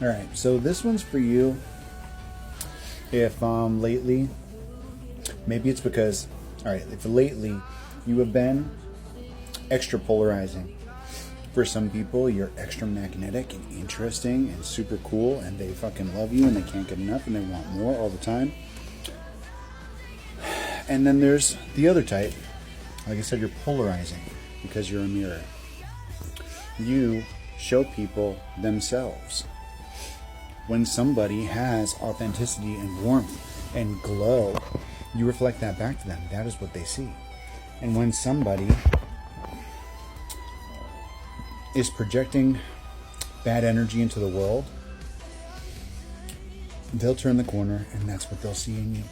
All right, so this one's for you. If lately, maybe it's because, all right, if lately you have been extra polarizing. For some people, you're extra magnetic and interesting and super cool, and they fucking love you and they can't get enough and they want more all the time. And then there's the other type. Like I said, you're polarizing because you're a mirror. You show people themselves. When somebody has authenticity and warmth and glow, you reflect that back to them. That is what they see. And when somebody is projecting bad energy into the world, they'll turn the corner and that's what they'll see in you.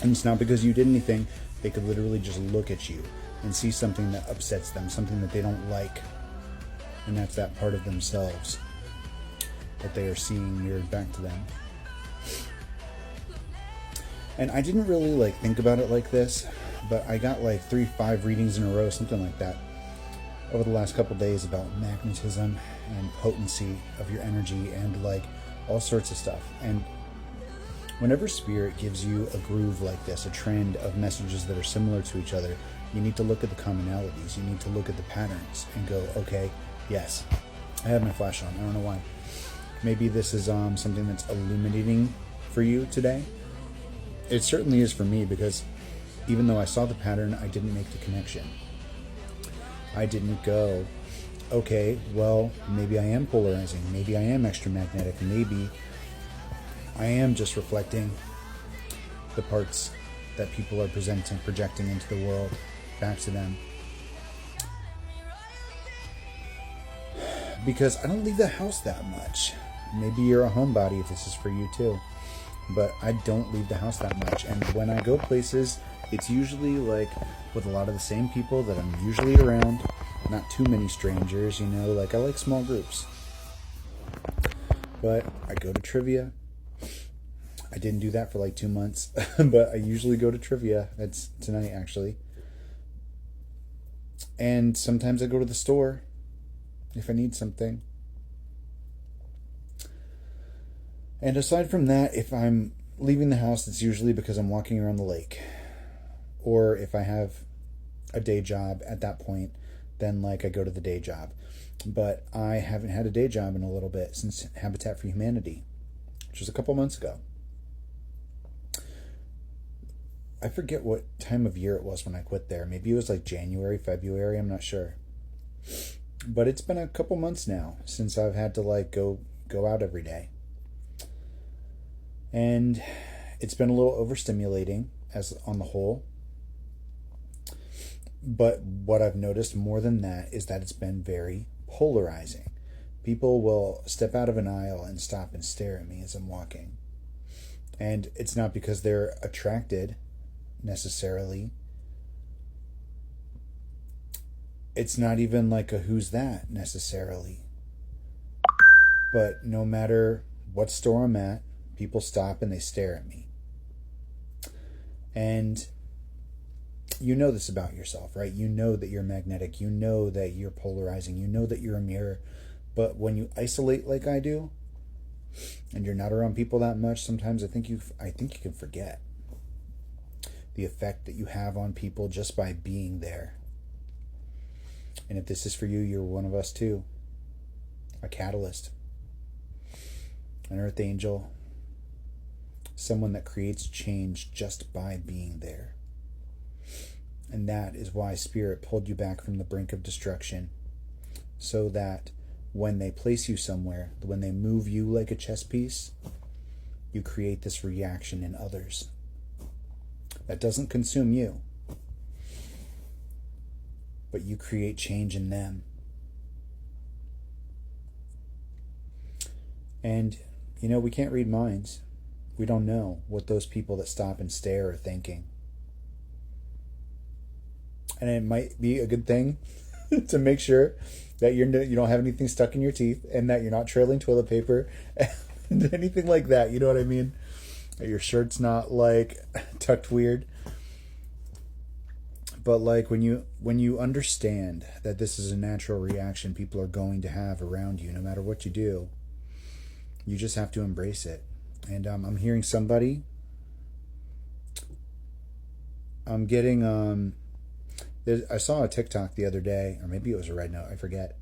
And it's not because you did anything. They could literally just look at you and see something that upsets them, something that they don't like. And that's that part of themselves that they are seeing mirrored back to them. And I didn't really think about it like this, but I got 3-5 readings in a row, something like that, over the last couple days about magnetism and potency of your energy and all sorts of stuff. And whenever spirit gives you a groove like this, a trend of messages that are similar to each other, you need to look at the commonalities. You need to look at the patterns and go, okay, yes, I have my flash on. I don't know why. Maybe this is something that's illuminating for you today. It certainly is for me, because even though I saw the pattern, I didn't make the connection. I didn't go, okay, well, maybe I am polarizing. Maybe I am extra magnetic. Maybe I am just reflecting the parts that people are projecting into the world back to them. Because I don't leave the house that much. Maybe you're a homebody if this is for you too. But I don't leave the house that much. And when I go places, it's usually with a lot of the same people that I'm usually around. Not too many strangers, I like small groups. But I go to trivia. I didn't do that for 2 months, but I usually go to trivia. That's tonight, actually. And sometimes I go to the store if I need something. And aside from that, if I'm leaving the house, it's usually because I'm walking around the lake. Or if I have a day job at that point, then I go to the day job. But I haven't had a day job in a little bit since Habitat for Humanity, which was a couple months ago. I forget what time of year it was when I quit there. Maybe it was January, February, I'm not sure. But it's been a couple months now since I've had to go out every day. And it's been a little overstimulating as on the whole. But what I've noticed more than that is that it's been very polarizing. People will step out of an aisle and stop and stare at me as I'm walking. And it's not because they're attracted necessarily. It's not even a who's that necessarily. But no matter what store I'm at, people stop and they stare at me. And you know this about yourself, right? You know that you're magnetic. You know that you're polarizing. You know that you're a mirror. But when you isolate like I do, and you're not around people that much, sometimes I think you can forget the effect that you have on people just by being there. And if this is for you, you're one of us too. A catalyst, an earth angel, someone that creates change just by being there. And that is why Spirit pulled you back from the brink of destruction, so that when they place you somewhere, when they move you like a chess piece, you create this reaction in others that doesn't consume you, but you create change in them. And, we can't read minds. We don't know what those people that stop and stare are thinking. And it might be a good thing to make sure that you don't have anything stuck in your teeth and that you're not trailing toilet paper and anything like that. You know what I mean? That your shirt's not tucked weird. But when you understand that this is a natural reaction people are going to have around you, no matter what you do, You just have to embrace it. And I'm hearing somebody. I'm getting I saw a TikTok the other day, or maybe it was a Red Note, I forget.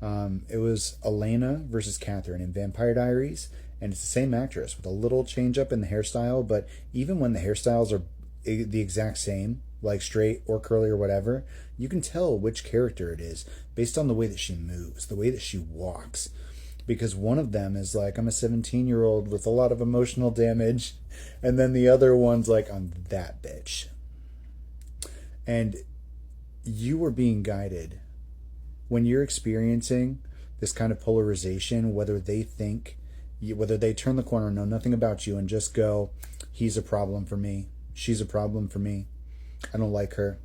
It was Elena versus Catherine in Vampire Diaries, and it's the same actress with a little change up in the hairstyle, but even when the hairstyles are the exact same, like straight or curly or whatever, you can tell which character it is based on the way that she moves, the way that she walks. Because one of them is like, I'm a 17-year-old with a lot of emotional damage, and then the other one's like, I'm that bitch. And you are being guided when you're experiencing this kind of polarization, whether they turn the corner, know nothing about you, and just go, he's a problem for me, she's a problem for me, I don't like her.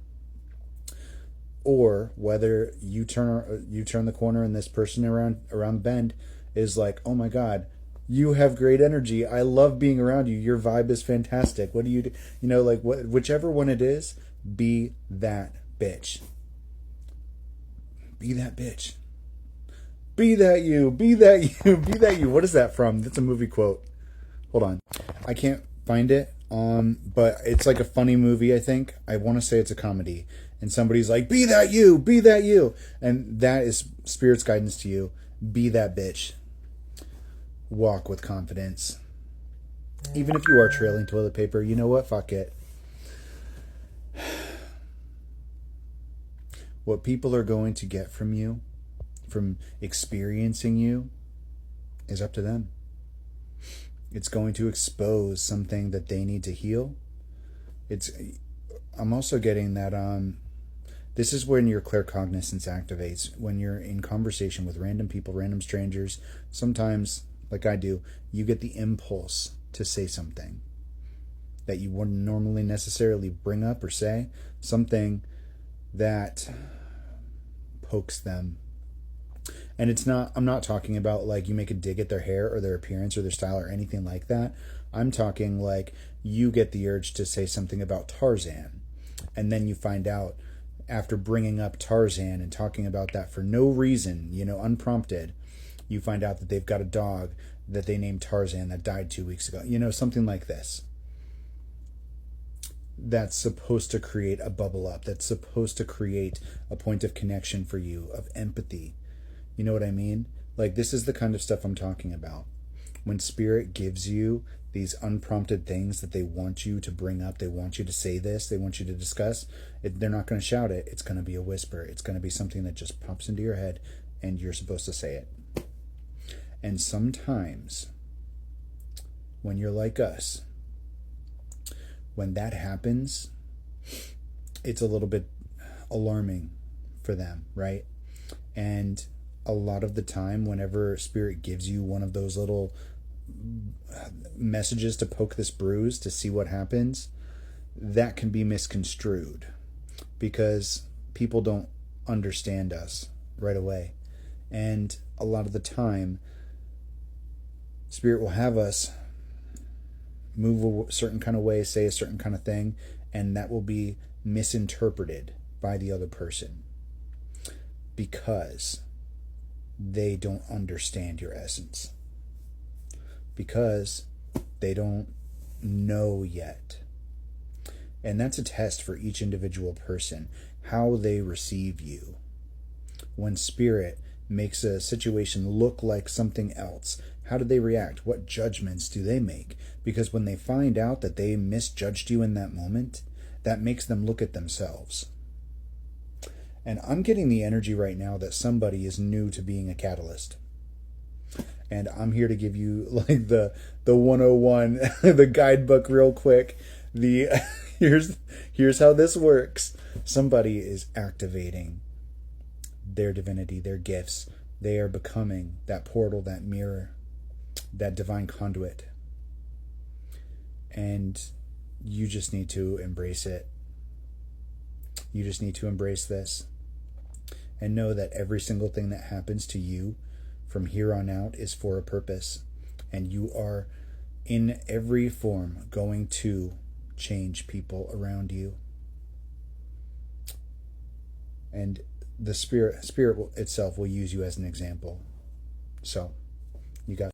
Or whether you turn the corner and this person around the bend is like, oh my God, you have great energy, I love being around you, your vibe is fantastic, what do you do? Like whichever one it is, be that bitch. Be that bitch. Be that you. Be that you. Be that you. What is that from? That's a movie quote. Hold on. I can't find it. But it's like a funny movie, I think. I want to say it's a comedy. And somebody's like, be that you. Be that you. And that is Spirit's guidance to you. Be that bitch. Walk with confidence. Even if you are trailing toilet paper, you know what? Fuck it. What people are going to get from you, from experiencing you, is up to them. It's going to expose something that they need to heal. I'm also getting that this is when your claircognizance activates. When you're in conversation with random people, random strangers, sometimes, like I do, you get the impulse to say something that you wouldn't normally necessarily bring up or say. Something that pokes them. And I'm not talking about like you make a dig at their hair or their appearance or their style or anything like that. I'm talking like you get the urge to say something about Tarzan, and then you find out after bringing up Tarzan and talking about that for no reason, unprompted, you find out that they've got a dog that they named Tarzan that died 2 weeks ago. Something like this. That's supposed to create a bubble up. That's supposed to create a point of connection for you, of empathy. You know what I mean? Like, this is the kind of stuff I'm talking about. When Spirit gives you these unprompted things that they want you to bring up, they want you to say this, they want you to discuss, they're not going to shout it. It's going to be a whisper. It's going to be something that just pops into your head, and you're supposed to say it. And sometimes, when you're like us, when that happens, it's a little bit alarming for them, right? And a lot of the time, whenever Spirit gives you one of those little messages to poke this bruise to see what happens, that can be misconstrued because people don't understand us right away. And a lot of the time, Spirit will have us move a certain kind of way, say a certain kind of thing, and that will be misinterpreted by the other person because they don't understand your essence, because they don't know yet. And that's a test for each individual person, how they receive you. When Spirit makes a situation look like something else, how do they react? What judgments do they make? Because when they find out that they misjudged you in that moment, that makes them look at themselves. And I'm getting the energy right now that somebody is new to being a catalyst. And I'm here to give you like the 101, the guidebook real quick. Here's how this works. Somebody is activating their divinity, their gifts. They are becoming that portal, that mirror, that divine conduit. And you just need to embrace it. You just need to embrace this. And know that every single thing that happens to you from here on out is for a purpose. And you are, in every form, going to change people around you. And the spirit itself will use you as an example. So, you got